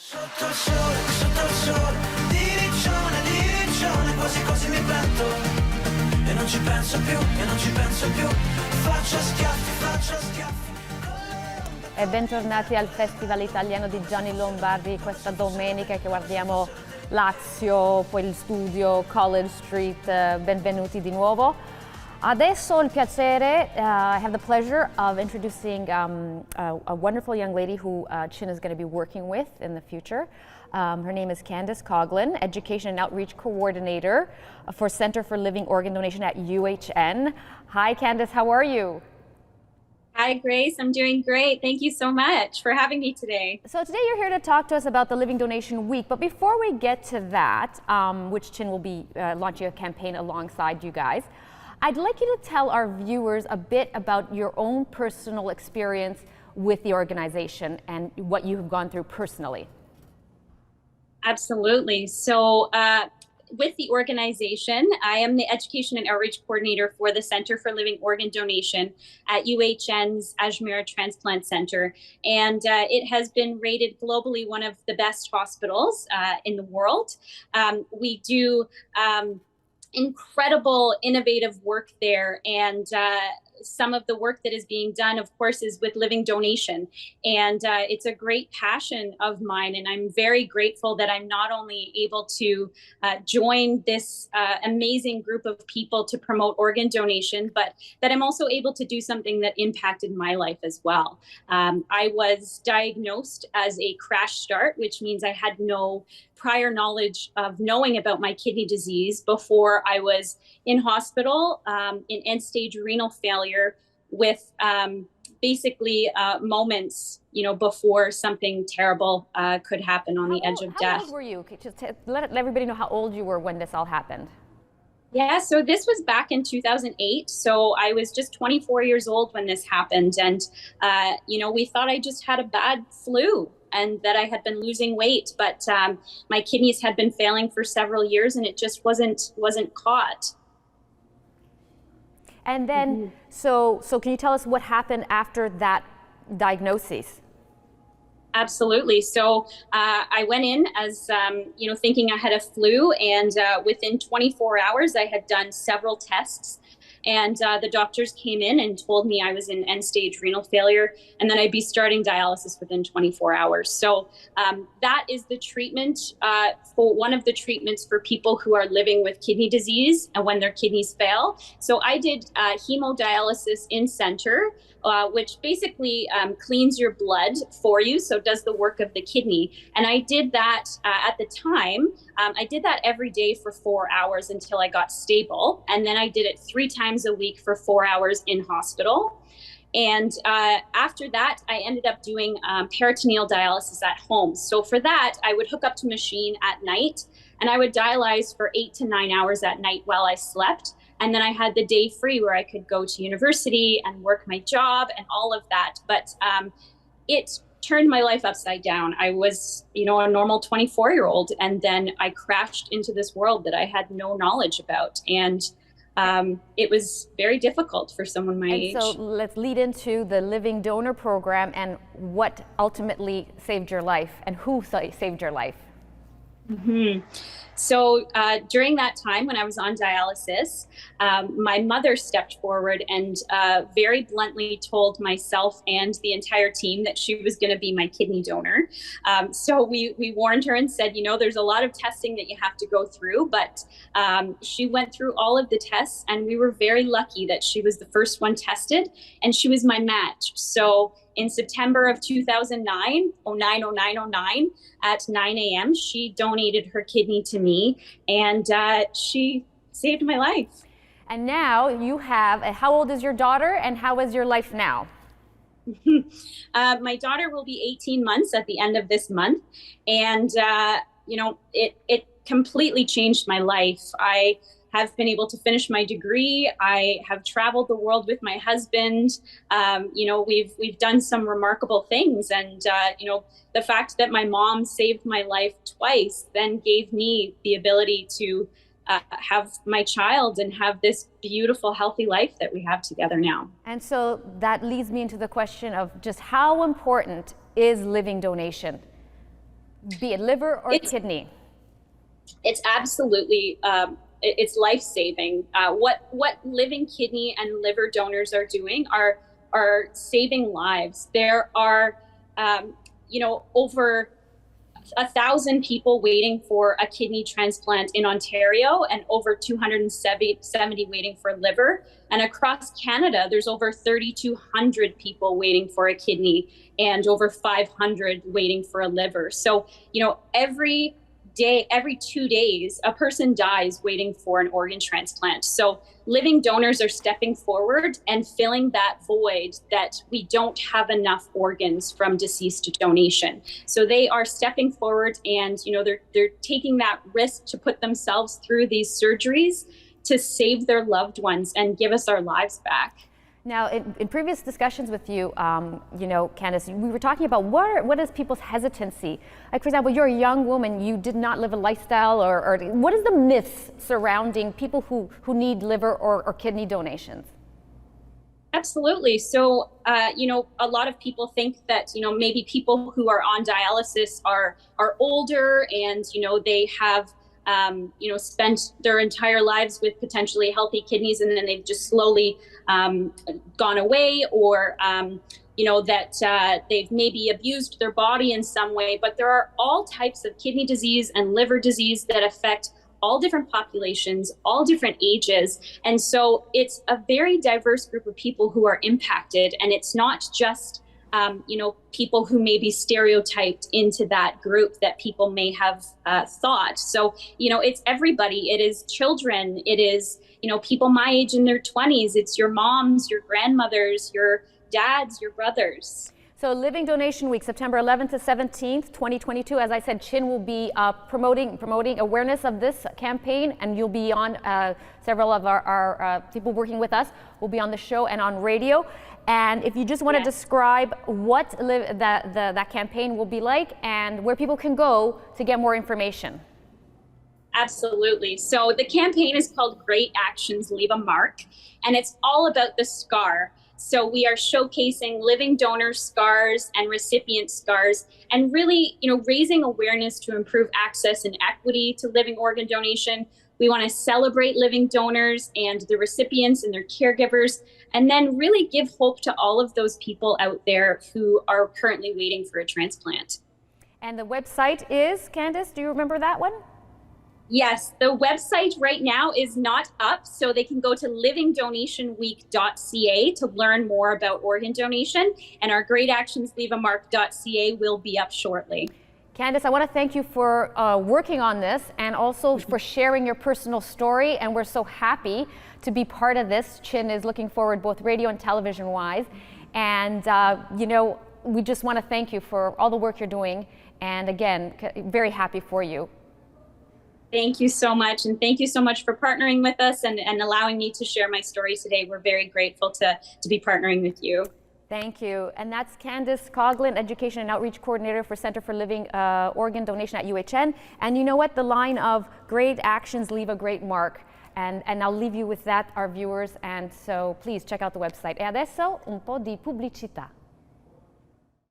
sotto il sole, di riccione, quasi quasi mi pento. E non ci penso più, e non ci penso più. Faccio schiaffi. E bentornati al Festival Italiano di Gianni Lombardi questa domenica che guardiamo Lazio, poi il studio, College Street, benvenuti di nuovo. Adesso ho il piacere, I have the pleasure of introducing a wonderful young lady who Chin is going to be working with in the future. Her name is Candice Coghlan, Education and Outreach Coordinator for Center for Living Organ Donation at UHN. Hi Candice, how are you? Hi, Grace. I'm doing great. Thank you so much for having me today. So today you're here to talk to us about the Living Donation Week. But before we get to that, which Chin will be launching a campaign alongside you guys, I'd like you to tell our viewers a bit about your own personal experience with the organization and what you have gone through personally. Absolutely. So with the organization, I am the Education and Outreach Coordinator for the Center for Living Organ Donation at UHN's Ajmer Transplant Center. And it has been rated globally one of the best hospitals in the world. We do incredible, innovative work there. And some of the work that is being done, of course, is with living donation. And it's a great passion of mine. And I'm very grateful that I'm not only able to join this amazing group of people to promote organ donation, but that I'm also able to do something that impacted my life as well. I was diagnosed as a crash start, which means I had no prior knowledge of knowing about my kidney disease before I was in hospital in end-stage renal failure with basically moments, before something terrible could happen on the edge of death. How old were you? Just let everybody know how old you were when this all happened. Yeah, so this was back in 2008. So I was just 24 years old when this happened. And, we thought I just had a bad flu and that I had been losing weight, but my kidneys had been failing for several years and it just wasn't caught. And then, so can you tell us what happened after that diagnosis? Absolutely. So I went in as, thinking I had a flu, and within 24 hours, I had done several tests. And the doctors came in and told me I was in end-stage renal failure, and then I'd be starting dialysis within 24 hours. So that is the treatment for one of the treatments for people who are living with kidney disease and when their kidneys fail. So I did hemodialysis in center, which basically cleans your blood for you, so it does the work of the kidney. And I did that at the time. I did that every day for 4 hours until I got stable. And then I did it 3 times a week for 4 hours in hospital. And after that, I ended up doing peritoneal dialysis at home. So for that, I would hook up to a machine at night, and I would dialyze for 8 to 9 hours at night while I slept. And then I had the day free where I could go to university and work my job and all of that. But it turned my life upside down. I was, a normal 24-year-old, and then I crashed into this world that I had no knowledge about. And it was very difficult for someone my age. So let's lead into the Living Donor Program and what ultimately saved your life and who saved your life. So during that time when I was on dialysis, my mother stepped forward and very bluntly told myself and the entire team that she was going to be my kidney donor. So we warned her and said, there's a lot of testing that you have to go through, but she went through all of the tests, and we were very lucky that she was the first one tested, and she was my match. So in September of 2009, at 9 a.m., she donated her kidney to me, and she saved my life. And now you have, how old is your daughter, and how is your life now? My daughter will be 18 months at the end of this month, and it completely changed my life. I have been able to finish my degree. I have traveled the world with my husband. We've done some remarkable things, and the fact that my mom saved my life twice then gave me the ability to have my child and have this beautiful, healthy life that we have together now. And so that leads me into the question of just how important is living donation? Be it liver or kidney? It's absolutely, it's life-saving. What living kidney and liver donors are doing are saving lives. There are, over 1,000 people waiting for a kidney transplant in Ontario and over 270 waiting for liver. And across Canada, there's over 3,200 people waiting for a kidney and over 500 waiting for a liver. So, every 2 days, a person dies waiting for an organ transplant. So living donors are stepping forward and filling that void that we don't have enough organs from deceased donation. So they are stepping forward and, they're taking that risk to put themselves through these surgeries to save their loved ones and give us our lives back. Now, in previous discussions with you, Candice, we were talking about what is people's hesitancy? Like, for example, you're a young woman, you did not live a lifestyle, or what is the myths surrounding people who need liver or kidney donations? Absolutely. So, a lot of people think that, maybe people who are on dialysis are older and, they have spent their entire lives with potentially healthy kidneys, and then they've just slowly gone away, or that they've maybe abused their body in some way. But there are all types of kidney disease and liver disease that affect all different populations, all different ages. And so it's a very diverse group of people who are impacted. And it's not just people who may be stereotyped into that group that people may have thought. So, it's everybody. It is children. It is, people my age in their 20s. It's your moms, your grandmothers, your dads, your brothers. So Living Donation Week, September 11th to 17th, 2022. As I said, CHIN will be promoting awareness of this campaign, and you'll be on, several of our people working with us will be on the show and on radio. And if you just want to describe what that campaign will be like and where people can go to get more information. Absolutely. So the campaign is called Great Actions Leave a Mark, and it's all about the scar. So we are showcasing living donor scars and recipient scars, and really, raising awareness to improve access and equity to living organ donation. We want to celebrate living donors and the recipients and their caregivers, and then really give hope to all of those people out there who are currently waiting for a transplant. And the website is, Candice, do you remember that one? Yes, the website right now is not up, so they can go to livingdonationweek.ca to learn more about organ donation, and our greatactionsleaveamark.ca will be up shortly. Candice, I want to thank you for working on this and also for sharing your personal story, and we're so happy to be part of this. CHIN is looking forward both radio and television wise, and we just want to thank you for all the work you're doing, and again, very happy for you. Thank you so much, and thank you so much for partnering with us and allowing me to share my story today. We're very grateful to be partnering with you. Thank you. And that's Candice Coghlan, Education and Outreach Coordinator for Center for Living Organ Donation at UHN. And you know what? The line of great actions leave a great mark. And I'll leave you with that, our viewers. And so please check out the website. E adesso un po' di pubblicità.